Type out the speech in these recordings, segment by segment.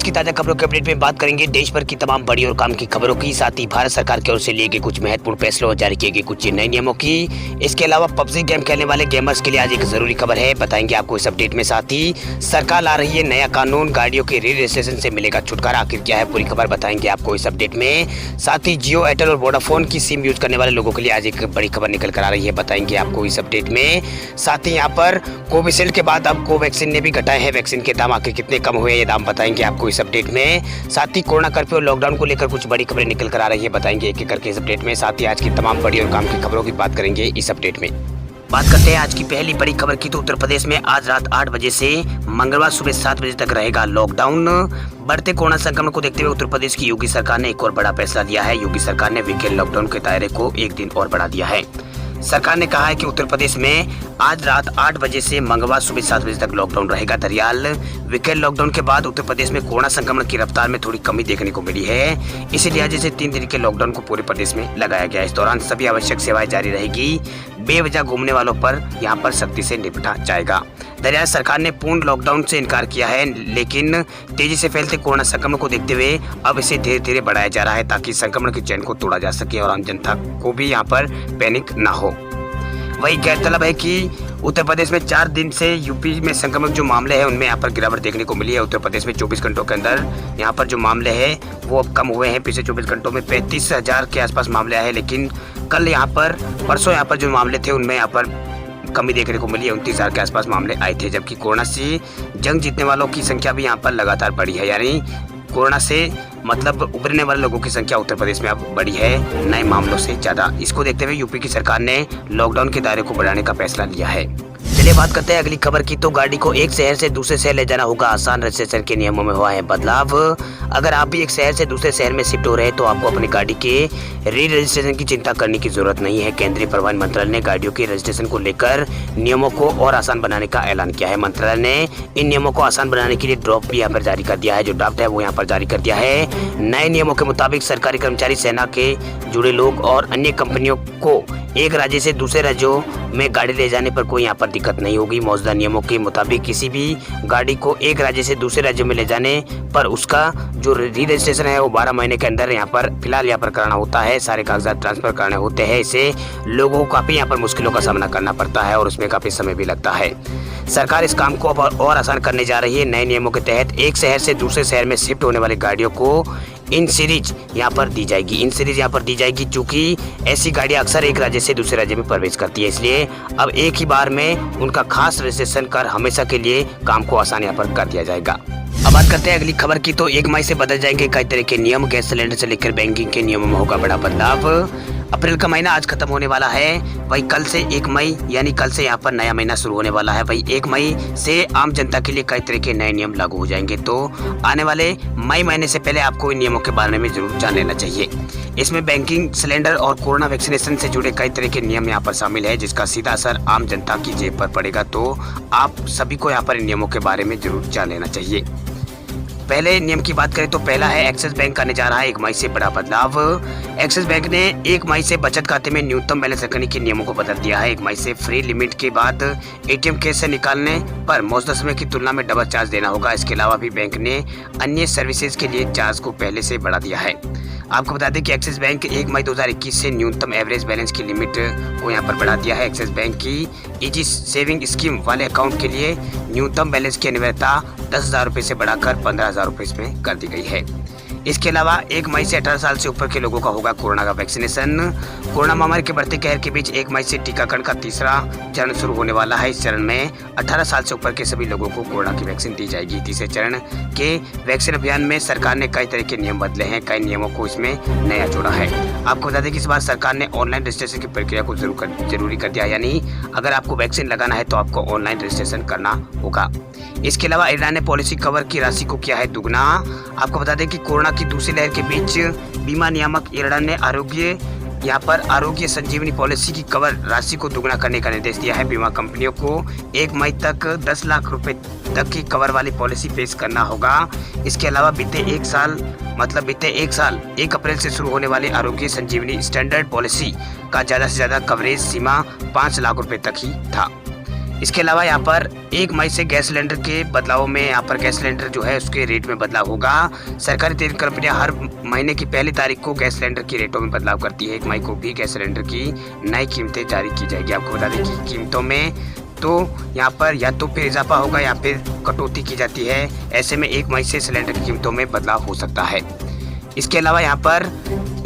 की ताजा खबरों के अपडेट में बात करेंगे देश भर की तमाम बड़ी और काम की खबरों की, साथ ही भारत सरकार की ओर से लिए गए कुछ महत्वपूर्ण फैसलों और जारी किए गए कुछ नए नियमों की। इसके अलावा पबजी गेम खेलने वाले गेमर्स के लिए आज एक जरूरी खबर है, बताएंगे आपको इस अपडेट में। साथ ही सरकार ला रही है नया कानून, गाड़ियों के री रजिस्ट्रेशन से मिलेगा छुटकारा। आखिर क्या है पूरी खबर बताएंगे आपको इस अपडेट में। साथ ही जियो, एयरटेल और वोडाफोन की सिम यूज करने वाले लोगों के लिए आज एक बड़ी खबर निकल कर आ रही है, बताएंगे आपको इस अपडेट में। साथ ही यहाँ पर कोविशील्ड के बाद अब कोवैक्सीन ने भी घटाए हैं वैक्सीन के दाम, आखिर कितने कम हुए ये दाम बताएंगे आपको इस अपडेट में। साथ ही कोरोना कर्फ्यू और लॉकडाउन को लेकर कुछ बड़ी खबरें निकल कर आ रही है, बताएंगे एक एक करके इस अपडेट में। साथ ही आज की तमाम बड़ी और काम की खबरों की बात करेंगे इस अपडेट में। बात करते हैं आज की पहली बड़ी खबर की, तो उत्तर प्रदेश में आज रात 8 बजे से मंगलवार सुबह 7 बजे तक रहेगा लॉकडाउन। बढ़ते कोरोना संक्रमण को देखते हुए उत्तर प्रदेश की योगी सरकार ने एक और बड़ा फैसला लिया है। योगी सरकार ने वीकेंड लॉकडाउन के दायरे को एक दिन और बढ़ा दिया है। सरकार ने कहा है कि उत्तर प्रदेश में आज रात 8 बजे से मंगलवार सुबह 7 बजे तक लॉकडाउन रहेगा। दरअसल वीकेंड लॉकडाउन के बाद उत्तर प्रदेश में कोरोना संक्रमण की रफ्तार में थोड़ी कमी देखने को मिली है। इसी लिहाज से 3 दिन के लॉकडाउन को पूरे प्रदेश में लगाया गया है। इस दौरान सभी आवश्यक सेवाएं जारी रहेगी। बेवजह घूमने वालों पर यहाँ पर सख्ती से निपटा जाएगा। दरअसल सरकार ने पूर्ण लॉकडाउन से इनकार किया है, लेकिन तेजी से फैलते कोरोना संक्रमण को देखते हुए अब इसे धीरे धीरे बढ़ाया जा रहा है ताकि संक्रमण की चेन को तोड़ा जा सके और आम जनता को भी यहाँ पर पैनिक ना हो। वही गौरतलब है कि उत्तर प्रदेश में 4 दिन से यूपी में संक्रमण जो मामले हैं उनमें यहाँ पर गिरावट देखने को मिली है। उत्तर प्रदेश में 24 घंटों के अंदर यहाँ पर जो मामले हैं वो अब कम हुए हैं। पिछले 24 घंटों में 35,000 के आसपास मामले आए हैं, लेकिन कल यहाँ पर परसों यहाँ पर जो मामले थे उनमें यहाँ पर कमी देखने को मिली है। 29,000 के आसपास मामले आए थे, जबकि कोरोना से जंग जीतने वालों की संख्या भी यहाँ पर लगातार बढ़ी है। यानी कोरोना से मतलब उभरने वाले लोगों की संख्या उत्तर प्रदेश में अब बढ़ी है नए मामलों से ज्यादा। इसको देखते हुए यूपी की सरकार ने लॉकडाउन के दायरे को बढ़ाने का फैसला लिया है। चलिए बात करते हैं अगली खबर की, तो गाड़ी को एक शहर से दूसरे शहर ले जाना होगा आसान, रजिस्ट्रेशन के नियमों में हुआ है बदलाव। अगर आप भी एक शहर से दूसरे शहर में शिफ्ट हो रहे हैं तो आपको अपनी गाड़ी के री रजिस्ट्रेशन की चिंता करने की जरूरत नहीं है। केंद्रीय परिवहन मंत्रालय ने गाड़ियों के रजिस्ट्रेशन को लेकर नियमों को और आसान बनाने का ऐलान किया है। मंत्रालय ने इन नियमों को आसान बनाने के लिए ड्राफ्ट भी यहाँ पर जारी कर दिया है। जो ड्राफ्ट है वो यहाँ पर जारी कर दिया है। नए नियमों के मुताबिक सरकारी कर्मचारी, सेना के जुड़े लोग और अन्य कंपनियों को एक राज्य से दूसरे राज्यों में गाड़ी ले जाने पर कोई यहाँ पर दिक्कत नहीं होगी। मौजूदा नियमों के मुताबिक किसी भी गाड़ी को एक राज्य से दूसरे राज्य में ले जाने पर उसका जो री रजिस्ट्रेशन है वो 12 महीने के अंदर यहाँ पर फिलहाल यहाँ पर कराना होता है। सारे कागजात ट्रांसफर करने होते हैं। इससे लोगों को काफ़ी यहाँ पर मुश्किलों का सामना करना पड़ता है और उसमें काफ़ी समय भी लगता है। सरकार इस काम को अब और आसान करने जा रही है। नए नियमों के तहत एक शहर से दूसरे शहर में शिफ्ट होने वाली गाड़ियों को इन सीरीज यहाँ पर दी जाएगी। चूंकि ऐसी गाड़ियाँ अक्सर एक राज्य से दूसरे राज्य में प्रवेश करती है, इसलिए अब एक ही बार में उनका खास रजिस्ट्रेशन कर हमेशा के लिए काम को आसान यहाँ पर कर दिया जाएगा। अब बात करते हैं अगली खबर की, तो 1 मई से बदल जाएंगे कई तरह के नियम। गैस सिलेंडर से लेकर बैंकिंग के नियमों में होगा बड़ा बदलाव। अप्रैल का महीना आज खत्म होने वाला है, वही कल से 1 मई यानी कल से यहाँ पर नया महीना शुरू होने वाला है। वही 1 मई से आम जनता के लिए कई तरह के नए नियम लागू हो जाएंगे। तो आने वाले मई महीने से पहले आपको इन नियमों के बारे में जरूर जान लेना चाहिए। इसमें बैंकिंग, सिलेंडर और कोरोना वैक्सीनेशन से जुड़े कई तरह के नियम यहाँ पर शामिल है, जिसका सीधा असर आम जनता की जेब पर पड़ेगा। तो आप सभी को यहाँ पर इन नियमों के बारे में जरूर जान लेना चाहिए। पहले नियम की बात करें तो पहला है एक्सिस बैंक करने जा रहा है 1 मई से बड़ा बदलाव। एक्सिस बैंक ने 1 मई से बचत खाते में न्यूनतम बैलेंस रखने के नियमों को बदल दिया है। 1 मई से फ्री लिमिट के बाद एटीएम कैश से निकालने पर मौजूदा समय की तुलना में डबल चार्ज देना होगा। इसके अलावा भी बैंक ने अन्य सर्विसेज के लिए चार्ज को पहले से बढ़ा दिया है। आपको बता दें कि एक्सिस बैंक 1 मई 2021 से न्यूनतम एवरेज बैलेंस की लिमिट को यहाँ पर बढ़ा दिया है। एक्सिस बैंक की इजी सेविंग स्कीम वाले अकाउंट के लिए न्यूनतम बैलेंस की अनिवार्यता 10,000 रुपये से बढ़ाकर 15,000 रुपये इसमें कर दी गई है। इसके अलावा 1 मई से 18 साल से ऊपर के लोगों का होगा कोरोना का वैक्सीनेशन। कोरोना महामारी के बढ़ते कहर के बीच 1 मई से टीकाकरण का तीसरा चरण शुरू होने वाला है। इस चरण में 18 साल से ऊपर के सभी लोगों को कोरोना की वैक्सीन दी जाएगी। तीसरे चरण के वैक्सीन अभियान में सरकार ने कई तरह के नियम बदले हैं, कई नियमों को इसमें नया जोड़ा है। आपको बता दें कि इस बार सरकार ने ऑनलाइन रजिस्ट्रेशन की प्रक्रिया को जरूरी कर दिया, यानी अगर आपको वैक्सीन लगाना है तो आपको ऑनलाइन रजिस्ट्रेशन करना होगा। इसके अलावा ईरान ने पॉलिसी कवर की राशि को किया है दुगना। आपको बता दें कि कोरोना की दूसरी लहर के बीच बीमा नियामक ईरान ने आरोग्य संजीवनी पॉलिसी की कवर राशि को दुगना करने का निर्देश दिया है। बीमा कंपनियों को 1 मई तक 10 लाख रुपए तक की कवर वाली पॉलिसी पेश करना होगा। इसके अलावा बीते एक साल 1 अप्रैल से शुरू होने वाले आरोग्य संजीवनी स्टैंडर्ड पॉलिसी का ज़्यादा से ज़्यादा कवरेज सीमा 5 लाख रुपए तक ही था। इसके अलावा यहाँ पर 1 मई से गैस सिलेंडर के बदलाव में यहाँ पर गैस सिलेंडर जो है उसके रेट में बदलाव होगा। सरकारी तेल कंपनियां हर महीने की पहली तारीख को गैस सिलेंडर की रेटों में बदलाव करती है। 1 मई को भी गैस सिलेंडर की नई कीमतें जारी की जाएगी। आपको बता दें कि कीमतों में तो यहाँ पर या तो फिर इजाफा होगा या फिर कटौती की जाती है। ऐसे में 1 मई से सिलेंडर की कीमतों में बदलाव हो सकता है। इसके अलावा यहाँ पर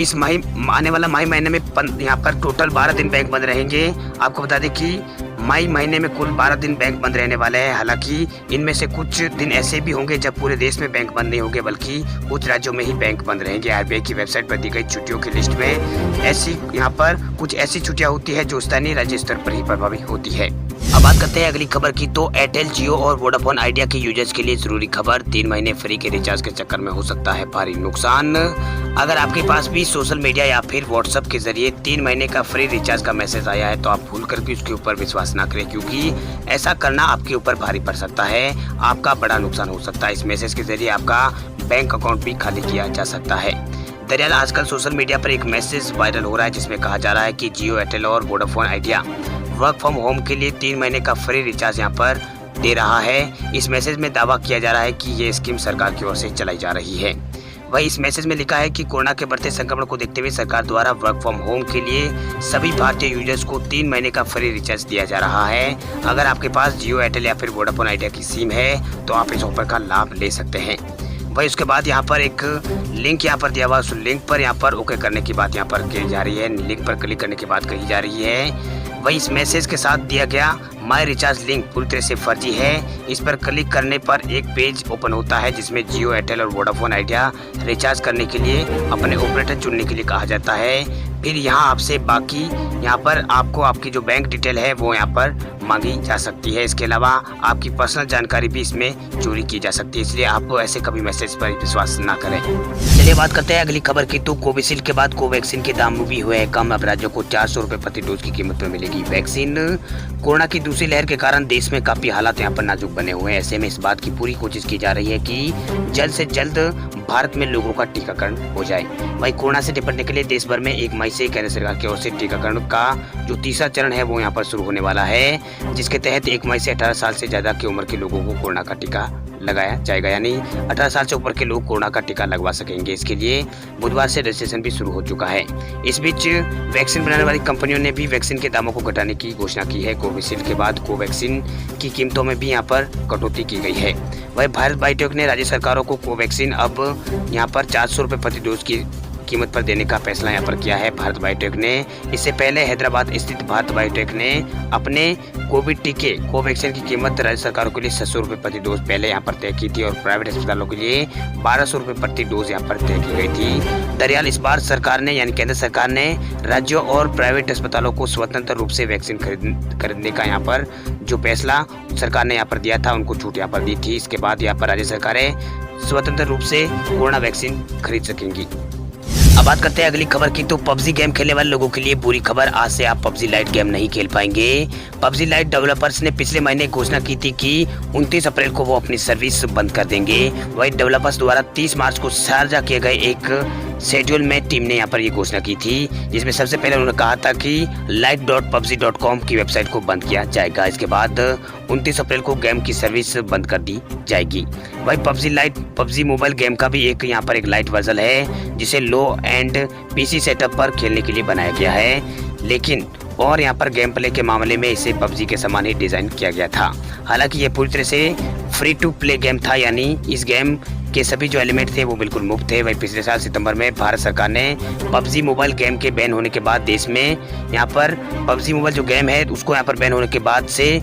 इस आने वाला मई महीने में यहाँ पर टोटल 12 दिन बैंक बंद रहेंगे। आपको बता दें कि मई महीने में कुल 12 दिन बैंक बंद रहने वाले हैं। हालांकि इनमें से कुछ दिन ऐसे भी होंगे जब पूरे देश में बैंक बंद नहीं होंगे, बल्कि कुछ राज्यों में ही बैंक बंद रहेंगे। आरबीआई की वेबसाइट पर दी गई छुट्टियों की लिस्ट में यहाँ पर कुछ ऐसी छुट्टियां होती है जो स्थानीय राज्य स्तर पर ही प्रभावी होती है। अब बात करते हैं अगली खबर की, तो एयरटेल, जियो और वोडाफोन आइडिया के यूजर्स के लिए जरूरी खबर। 3 महीने फ्री के रिचार्ज के चक्कर में हो सकता है भारी नुकसान। अगर आपके पास भी सोशल मीडिया या फिर व्हाट्सएप के जरिए 3 महीने का फ्री रिचार्ज का मैसेज आया है तो आप भूल कर भी उसके ऊपर विश्वास ना करें, क्योंकि ऐसा करना आपके ऊपर भारी पड़ सकता है। आपका बड़ा नुकसान हो सकता है। इस मैसेज के जरिए आपका बैंक अकाउंट भी खाली किया जा सकता है। दरअसल आजकल सोशल मीडिया पर एक मैसेज वायरल हो रहा है जिसमें कहा जा रहा है कि जियो, एयरटेल और Vodafone idea work from home के लिए 3 महीने का फ्री रिचार्ज यहाँ पर दे रहा है। इस मैसेज में दावा किया जा रहा है कि ये स्कीम सरकार की ओर से चलाई जा रही है। वही इस मैसेज में लिखा है कि कोरोना के बढ़ते संक्रमण को देखते हुए सरकार द्वारा वर्क फ्रॉम होम के लिए सभी भारतीय यूजर्स को 3 महीने का फ्री रिचार्ज दिया जा रहा है। अगर आपके पास जियो, एयरटेल या फिर वोडाफोन आइडिया की सिम है तो आप इस ऑफर का लाभ ले सकते हैं। वही उसके बाद यहाँ पर एक लिंक यहाँ पर दिया हुआ, उस लिंक पर यहाँ पर ओके करने की बात यहाँ पर की जा रही है। लिंक पर क्लिक करने की बात कही जा रही है। वही इस मैसेज के साथ दिया गया माई रिचार्ज लिंक पूरी तरह से फर्जी है। इस पर क्लिक करने पर एक पेज ओपन होता है जिसमें जियो, एयरटेल और वोडाफोन आइडिया रिचार्ज करने के लिए अपने ऑपरेटर चुनने के लिए कहा जाता है। फिर यहाँ आपसे बाकी यहाँ पर आपको आपकी जो बैंक डिटेल है वो यहाँ पर मांगी जा सकती है। इसके अलावा आपकी पर्सनल जानकारी भी इसमें चोरी की जा सकती है, इसलिए आप ऐसे कभी मैसेज पर विश्वास ना करें। चलिए बात करते हैं अगली खबर की, तो कोविशील्ड के बाद कोवैक्सीन के दाम भी हुए हैं कम। अब राज्यों को 400 रुपए प्रति डोज की कीमत में मिलेगी वैक्सीन। कोरोना की दूसरी लहर के कारण देश में काफी हालात यहाँ पर नाजुक बने हुए हैं। ऐसे में इस बात की पूरी कोशिश की जा रही है कि जल्द से जल्द भारत में लोगों का टीकाकरण हो जाए। वही कोरोना से निपटने के लिए देश भर में 1 मई से केंद्र सरकार की ओर से टीकाकरण का जो तीसरा चरण है वो यहाँ पर शुरू होने वाला है, जिसके तहत 1 मई से 18 साल से ज्यादा की उम्र के लोगों को कोरोना का टीका लगाया जाएगा, यानी 18 साल से ऊपर के लोग कोरोना का टीका लगवा सकेंगे। इसके लिए बुधवार से रजिस्ट्रेशन भी शुरू हो चुका है। इस बीच वैक्सीन बनाने वाली कंपनियों ने भी वैक्सीन के दामों को घटाने की घोषणा की है। कोविशील्ड के बाद कोवैक्सीन की कीमतों में भी यहाँ पर कटौती की गई है। वही भारत बायोटेक ने राज्य सरकारों को कोवैक्सीन अब यहाँ पर 400 रुपए प्रति डोज की कीमत पर देने का फैसला यहाँ पर किया है भारत बायोटेक ने। इससे पहले हैदराबाद स्थित भारत बायोटेक ने अपने कोविड टीके कोवैक्सीन की कीमत राज्य सरकारों के लिए 700 रुपए प्रति डोज पहले यहाँ पर तय की थी और प्राइवेट अस्पतालों के लिए 1200 रुपए प्रति डोज यहाँ पर तय की गई थी। दरअसल इस बार सरकार ने यानी केंद्र सरकार ने राज्यों और प्राइवेट अस्पतालों को स्वतंत्र रूप से वैक्सीन खरीदने का यहाँ पर जो फैसला सरकार ने यहाँ पर दिया था उनको छूट यहाँ पर दी थी। इसके बाद यहाँ पर राज्य सरकारें स्वतंत्र रूप से कोरोना वैक्सीन खरीद सकेंगी। अब बात करते हैं अगली खबर की, तो पबजी गेम खेलने वाले लोगों के लिए बुरी खबर। आज से आप पबजी लाइट गेम नहीं खेल पाएंगे। पबजी लाइट डेवलपर्स ने पिछले महीने घोषणा की थी कि 29 अप्रैल को वो अपनी सर्विस बंद कर देंगे। वही डेवलपर्स द्वारा 30 मार्च को शारजा किए गए एक शेड्यूल में टीम ने यहाँ पर ये घोषणा की थी, जिसमें सबसे पहले उन्होंने कहा था कि light.pubg.com की वेबसाइट को बंद किया जाएगा। इसके बाद 29 अप्रैल को गेम की सर्विस बंद कर दी जाएगी। वही PUBG light PUBG mobile game का भी यहाँ पर एक लाइट वर्जन है जिसे लो एंड पीसी सेटअप पर खेलने के लिए बनाया गया है, लेकिन और यहाँ पर गेम प्ले के मामले में इसे पबजी के समान ही डिजाइन किया गया था। हालांकि ये पूरी तरह से फ्री टू प्ले गेम था, यानी इस गेम के सभी जो एलिमेंट थे वो बिल्कुल मुफ्त थे। वही पिछले साल सितंबर में भारत सरकार ने पबजी मोबाइल गेम के बैन होने के बाद देश में यहाँ पर पबजी मोबाइल जो गेम है उसको यहाँ पर बैन होने के बाद से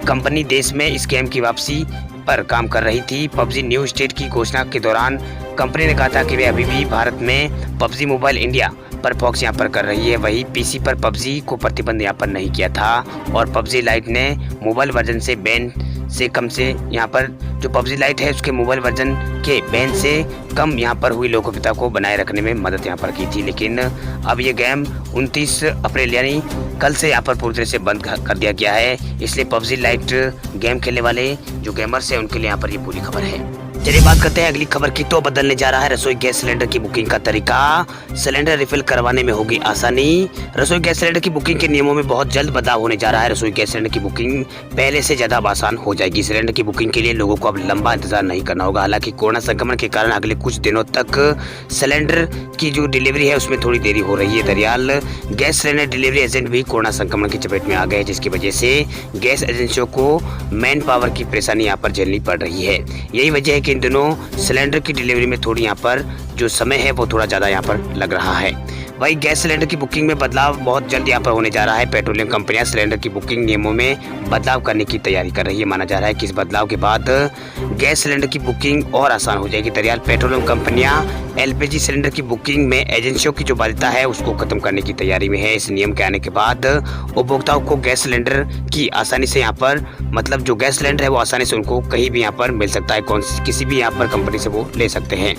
कंपनी देश में इस गेम की वापसी पर काम कर रही थी। पबजी न्यू स्टेट की घोषणा के दौरान कंपनी ने कहा था कि वे अभी भी भारत में पबजी मोबाइल इंडिया पर फोकस यहाँ पर कर रही है। वही पीसी पर पबजी को प्रतिबंध यहाँ पर नहीं किया था और पबजी लाइट ने मोबाइल वर्जन से बैन से कम से यहाँ पर जो पबजी लाइट है उसके मोबाइल वर्जन के बैन से कम यहाँ पर हुई लोकप्रियता को बनाए रखने में मदद यहाँ पर की थी। लेकिन अब ये गेम 29 अप्रैल यानी कल से यहाँ पर पूरी तरह से बंद कर दिया गया है। इसलिए पबजी लाइट गेम खेलने वाले जो गेमर्स हैं उनके लिए यहाँ पर ये बुरी खबर है। चलिए बात करते हैं अगली खबर की। तो बदलने जा रहा है रसोई गैस सिलेंडर की बुकिंग का तरीका, सिलेंडर रिफिल करवाने में होगी आसानी। रसोई गैस सिलेंडर की बुकिंग के नियमों में बहुत जल्द बदलाव होने जा रहा है। रसोई गैस सिलेंडर की बुकिंग पहले से ज्यादा आसान हो जाएगी। सिलेंडर की बुकिंग के लिए लोगों को अब लंबा इंतजार नहीं करना होगा। हालांकि कोरोना संक्रमण के कारण अगले कुछ दिनों तक सिलेंडर की जो डिलीवरी है उसमें थोड़ी देरी हो रही है। दरअसल गैस सिलेंडर डिलीवरी एजेंट भी कोरोना संक्रमण की चपेट में आ गए, जिसकी वजह से गैस एजेंसियों को मैन पावर की परेशानी यहाँ पर झेलनी पड़ रही है। यही वजह है कि इन दिनों सिलेंडर की डिलीवरी में थोड़ी यहाँ पर जो समय है वो थोड़ा ज़्यादा यहाँ पर लग रहा है। वही गैस सिलेंडर की बुकिंग में बदलाव बहुत जल्द यहाँ पर होने जा रहा है। पेट्रोलियम कंपनियां सिलेंडर की बुकिंग नियमों में बदलाव करने की तैयारी कर रही है। माना जा रहा है कि इस बदलाव के बाद गैस सिलेंडर की बुकिंग और आसान हो जाएगी। दरअसल पेट्रोलियम कंपनियां एलपीजी सिलेंडर की बुकिंग में एजेंसियों की जो बाध्यता है उसको खत्म करने की तैयारी में है। इस नियम के आने के बाद उपभोक्ताओं को गैस सिलेंडर की आसानी से यहाँ पर मतलब जो गैस सिलेंडर है वो आसानी से उनको कहीं भी यहाँ पर मिल सकता है, किसी भी यहाँ पर कंपनी से वो ले सकते हैं।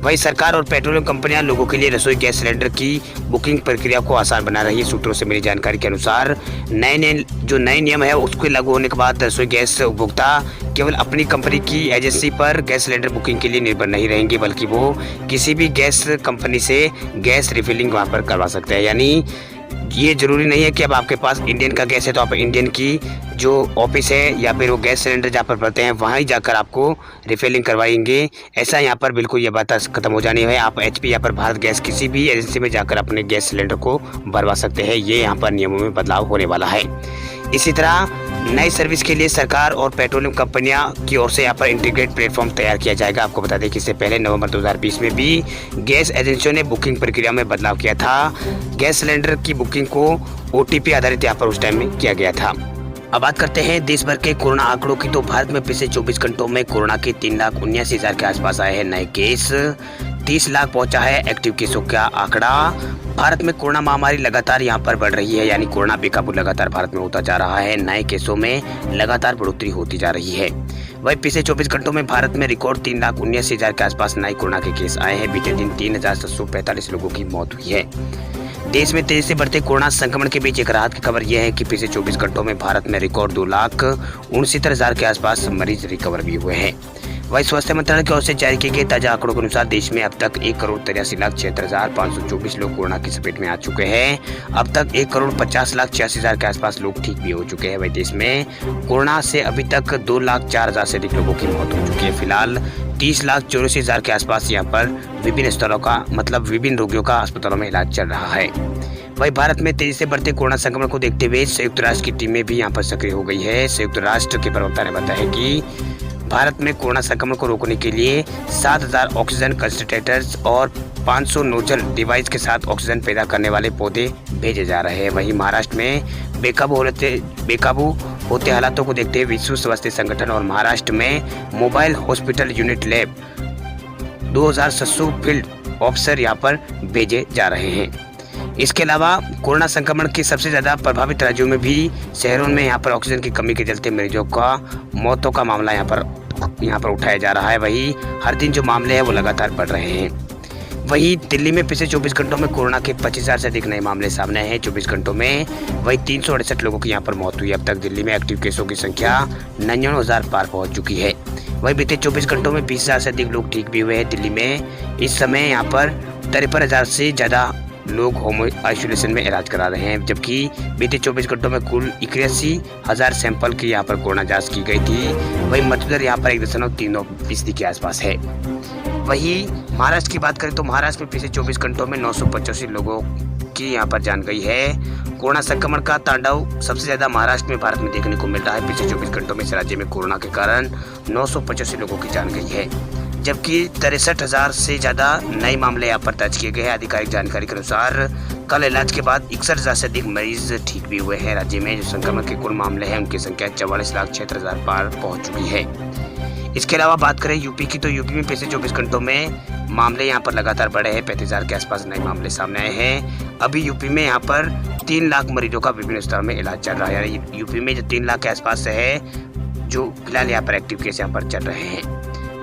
वही सरकार और पेट्रोलियम कंपनियां लोगों के लिए रसोई गैस सिलेंडर की बुकिंग प्रक्रिया को आसान बना रही है। सूत्रों से मिली जानकारी के अनुसार नए नियम है उसके लागू होने के बाद रसोई गैस उपभोक्ता केवल अपनी कंपनी की एजेंसी पर गैस सिलेंडर बुकिंग के लिए निर्भर नहीं रहेंगे, बल्कि वो किसी भी गैस कंपनी से गैस रिफिलिंग वहाँ पर करवा सकते हैं। यानी ये जरूरी नहीं है कि अब आपके पास इंडियन का गैस है तो आप इंडियन की जो ऑफिस है या फिर वो गैस सिलेंडर जहाँ पर भरते हैं वहाँ ही जाकर आपको रिफिलिंग करवाएंगे। ऐसा यहाँ पर बिल्कुल ये बात खत्म हो जानी है। आप एचपी या पर भारत गैस किसी भी एजेंसी में जाकर अपने गैस सिलेंडर को भरवा सकते हैं। ये यहाँ पर नियमों में बदलाव होने वाला है। इसी तरह नई सर्विस के लिए सरकार और पेट्रोलियम कंपनियां की ओर से यहाँ पर इंटीग्रेट प्लेटफॉर्म तैयार किया जाएगा। आपको बता दें कि इससे पहले नवंबर 2020 में भी गैस एजेंसियों ने बुकिंग प्रक्रिया में बदलाव किया था। गैस सिलेंडर की बुकिंग को ओटीपी आधारित यहाँ पर उस टाइम में किया गया था। अब बात करते हैं देश भर के कोरोना आंकड़ों की। तो भारत में पिछले 24 घंटों में कोरोना के 3,79,000 के आसपास आए हैं नए केस। 30 लाख पहुंचा है एक्टिव केसों का आंकड़ा। भारत में कोरोना महामारी लगातार यहाँ पर बढ़ रही है, यानी कोरोना बेकाबू लगातार भारत में होता जा रहा है। नए केसों में लगातार बढ़ोतरी होती जा रही है। वही पिछले 24 घंटों में भारत में रिकॉर्ड 3,79,000 के आसपास नए कोरोना के केस आए हैं। बीते दिन 3,745 लोगों की मौत हुई है। देश में तेजी से बढ़ते कोरोना संक्रमण के बीच एक राहत की खबर यह है कि पिछले 24 घंटों में भारत में रिकॉर्ड 2,69,000 के आसपास मरीज रिकवर भी हुए हैं। वही स्वास्थ्य मंत्रालय की ओर से जारी किए गए ताजा आंकड़ों के अनुसार देश में अब तक 1,83,76,524 लोग कोरोना की चपेट में आ चुके हैं। अब तक 1,50,86,000 के आसपास लोग ठीक भी हो चुके हैं। वही देश में कोरोना से अभी तक 2,04,000 से अधिक लोगों की मौत हो चुकी है। फिलहाल 30,84,000 के आसपास यहाँ पर विभिन्न रोगियों का अस्पतालों में इलाज चल रहा है। वही भारत में तेजी से बढ़ते कोरोना संक्रमण को देखते हुए संयुक्त राष्ट्र की टीमें भी यहाँ पर सक्रिय हो गई है। संयुक्त राष्ट्र के प्रवक्ता ने बताया कि भारत में कोरोना संक्रमण को रोकने के लिए 7,000 ऑक्सीजन कंसंट्रेटर्स और 500 नोजल डिवाइस के साथ ऑक्सीजन पैदा करने वाले पौधे भेजे जा रहे हैं। वहीं महाराष्ट्र में बेकाबू होते हालातों को देखते हुए विश्व स्वास्थ्य संगठन और महाराष्ट्र में mobile hospital unit lab 2,700 field officer यहाँ पर भेजे जा रहे हैं। इसके अलावा कोरोना संक्रमण के सबसे ज़्यादा प्रभावित राज्यों में भी शहरों में यहाँ पर ऑक्सीजन की कमी के चलते मरीजों का मौतों का मामला यहाँ पर उठाया जा रहा है। वही हर दिन जो मामले हैं वो लगातार बढ़ रहे हैं। वही दिल्ली में पिछले 24 घंटों में कोरोना के 25,000 से अधिक नए मामले सामने आए हैं। 24 घंटों में वही 368 लोगों की यहाँ पर मौत हुई। अब तक दिल्ली में एक्टिव केसों की संख्या 99,000 पार पहुँच चुकी है। वही बीते 24 घंटों में 20,000 से अधिक लोग ठीक भी हुए हैं। दिल्ली में इस समय यहाँ पर 53,000 से ज़्यादा लोग होम आइसोलेशन में इलाज करा रहे हैं, जबकि बीते 24 घंटों में कुल 81,000 सैंपल की यहाँ पर कोरोना जांच की गई थी। वही मृत्युदर यहाँ पर 1.39% के आसपास है। वही महाराष्ट्र की बात करें तो महाराष्ट्र में पिछले 24 घंटों में 985 लोगों की यहाँ पर जान गई है। कोरोना संक्रमण का तांडव सबसे ज्यादा महाराष्ट्र में भारत में देखने को मिल रहा है। पिछले 24 घंटों में इस राज्य में कोरोना के कारण 985 लोगों की जान गई है, जबकि 63,000 से ज़्यादा नए मामले यहाँ पर दर्ज किए गए हैं। आधिकारिक जानकारी के अनुसार कल इलाज के बाद 61,000 से अधिक मरीज ठीक भी हुए हैं। राज्य में जो संक्रमण के कुल मामले हैं उनकी संख्या 44,76,000 पार पहुँच चुकी है। इसके अलावा बात करें यूपी की तो यूपी में पिछले 24 घंटों में मामले यहाँ पर लगातार बढ़े हैं। 35,000 के आसपास नए मामले सामने आए हैं। अभी यूपी में यहाँ पर 3 लाख मरीजों का विभिन्न स्तरों में इलाज चल रहा है। यानी यूपी में जो 3 लाख के आसपास है जो फिलहाल यहाँ पर एक्टिव केस यहाँ पर चल रहे हैं।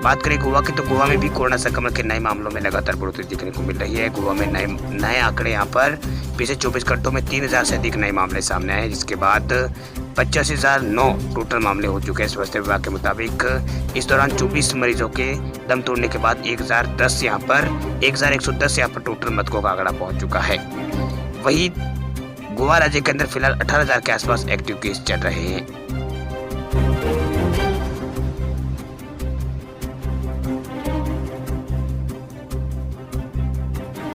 बात करें गोवा की तो गोवा में भी कोरोना संक्रमण के नए मामलों में लगातार बढ़ोतरी देखने को मिल रही है। गोवा में नए आंकड़े यहाँ पर पिछले 24 घंटों में 3,000 से अधिक नए मामले सामने आए, जिसके बाद 85,009 टोटल मामले हो चुके हैं स्वास्थ्य विभाग के मुताबिक। इस दौरान 24 मरीजों के दम तोड़ने के बाद 1110 यहाँ पर टोटल मृतकों का आंकड़ा पहुंच चुका है। वहीं गोवा राज्य के अंदर फिलहाल 18,000 के आसपास एक्टिव केस चल रहे हैं।